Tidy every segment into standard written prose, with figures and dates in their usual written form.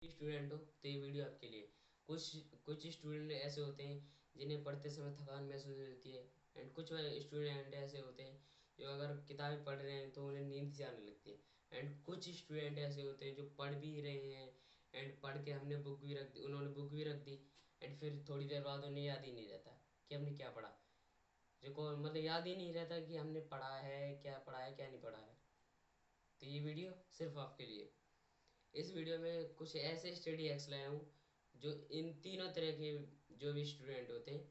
Student हो तो ये वीडियो आपके लिए। कुछ कुछ स्टूडेंट ऐसे होते हैं जिन्हें पढ़ते समय थकान महसूस होती है, एंड कुछ स्टूडेंट ऐसे होते हैं जो अगर किताबें पढ़ रहे हैं तो उन्हें नींद सी आने लगती है। एंड कुछ स्टूडेंट ऐसे होते हैं जो पढ़ भी रहे हैं, एंड पढ़ के हमने बुक भी रख दी, उन्होंने बुक भी रख दी, एंड फिर थोड़ी देर बाद उन्हें याद ही नहीं रहता कि हमने क्या पढ़ा। जो को मतलब याद ही नहीं रहता कि हमने पढ़ा है क्या नहीं पढ़ा है। तो ये वीडियो सिर्फ आपके लिए। इस वीडियो में कुछ ऐसे स्टडी हैक्स लाया हूँ जो इन तीनों तरह के जो भी स्टूडेंट होते हैं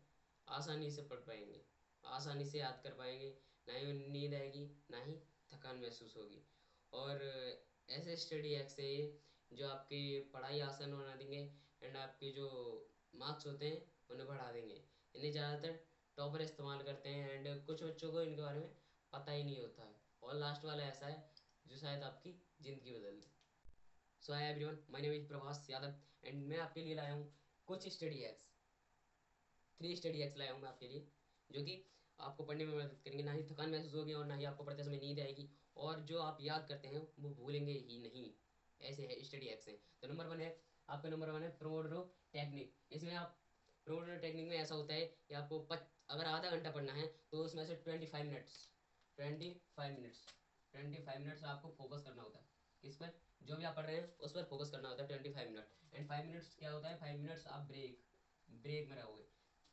आसानी से पढ़ पाएंगे, आसानी से याद कर पाएंगे। ना ही उन्हें नींद आएगी, ना ही थकान महसूस होगी। और ऐसे स्टडी हैक्स हैं ये जो आपकी पढ़ाई आसान बना देंगे, एंड आपके जो मार्क्स होते हैं उन्हें बढ़ा देंगे। इन्हें ज़्यादातर टॉपर इस्तेमाल करते हैं, एंड कुछ बच्चों को इनके बारे में पता ही नहीं होता है। और लास्ट वाला ऐसा है जो शायद आपकी ज़िंदगी बदल दे। So hi everyone, my name is Prabhas Yadav, and मैं आपके लिए लाया हूँ कुछ स्टडी हैक्स। 3 स्टडी हैक्स लाया हूँ मैं आपके लिए, जो कि आपको पढ़ने में मदद करेंगे। ना ही थकान महसूस होगी और ना ही आपको पढ़ते समय नींद आएगी, और जो आप याद करते हैं वो भूलेंगे ही नहीं। ऐसे है स्टडी हैक्स हैं। तो नंबर 1 है प्रोमोडोरो टेक्निक। इसमें आप प्रोमोडोरो टेक्निक में ऐसा होता है कि आपको अगर आधा घंटा पढ़ना है तो उसमें से 25 मिनट्स आपको फोकस करना होता है। किस पर? जो भी आप पढ़ रहे हैं उस पर फोकस करना होता है 25 मिनट। एंड 5 मिनट्स क्या होता है? 5 मिनट्स आप ब्रेक में रहोगे।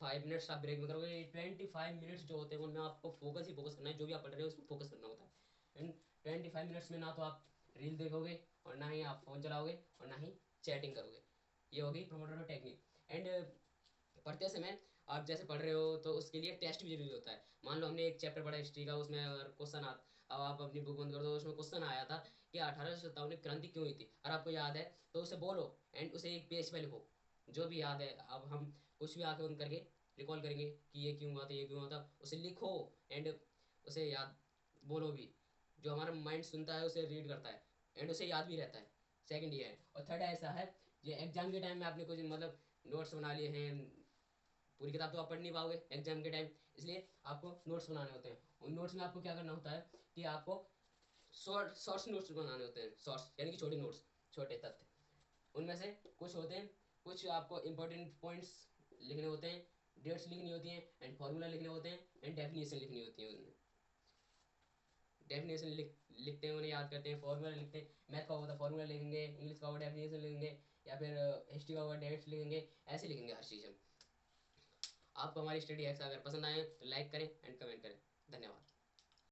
5 मिनट्स आप ब्रेक में करोगे। 25 मिनट्स जो होते हैं उनमें आपको फोकस ही फोकस करना है, जो भी आप पढ़ रहे हो उसमें फोकस करना होता है। एंड 25 मिनट्स में ना तो आप रील देखोगे, और ना ही आप फ़ोन चलाओगे, और ना ही चैटिंग करोगे। ये हो गई प्रोमोडोरो टेक्निक। एंड पढ़ते समय आप जैसे पढ़ रहे हो तो उसके लिए टेस्ट भी जरूरी होता है। मान लो हमने एक चैप्टर पढ़ा हिस्ट्री का, उसमें अगर क्वेश्चन आ, अब आप अपनी बुक बंद कर दो, उसमें क्वेश्चन आया था कि 1857 में क्रांति क्यों हुई थी। अगर आपको याद है तो उसे बोलो, एंड उसे एक पेज पे लिखो। जो भी याद है, अब हम कुछ भी आंखें बंद करके रिकॉल करेंगे कि ये क्यों हुआ था, ये क्यों हुआ था, उसे लिखो। एंड उसे याद बोलो भी। जो हमारा माइंड सुनता है उसे रीड करता है, एंड उसे याद भी रहता है। सेकंड ये है। और थर्ड ऐसा है, ये एग्जाम के टाइम में आपने कुछ मतलब नोट्स बना लिए हैं। पूरी किताब तो आप पढ़ नहीं पाओगे एग्जाम के टाइम, इसलिए आपको नोट्स बनाने होते हैं। उन नोट्स में आपको क्या करना होता है कि आपको शॉर्ट्स नोट्स बनाने होते हैं। शॉर्ट्स यानी कि छोटे नोट्स, छोटे तथ्य। उनमें से कुछ होते हैं, कुछ आपको इंपॉर्टेंट पॉइंट्स लिखने होते हैं, डेट्स लिखनी होती हैं, एंड फार्मूला लिखने होते हैं, एंड डेफिनेशन लिखनी होती है। उनमें डेफिनेशन लिखते हैं, उन्हें याद करते हैं, फार्मूला लिखते हैं। मैथ का होगा तो फार्मूला लिखेंगे, इंग्लिश का होगा डेफिनेशन लिखेंगे, या फिर हिस्ट्री का होगा डेट्स लिखेंगे। ऐसे लिखेंगे हर चीज़ हम। आपको हमारी स्टडी हैक्स अगर पसंद आए तो लाइक करें एंड कमेंट करें। धन्यवाद।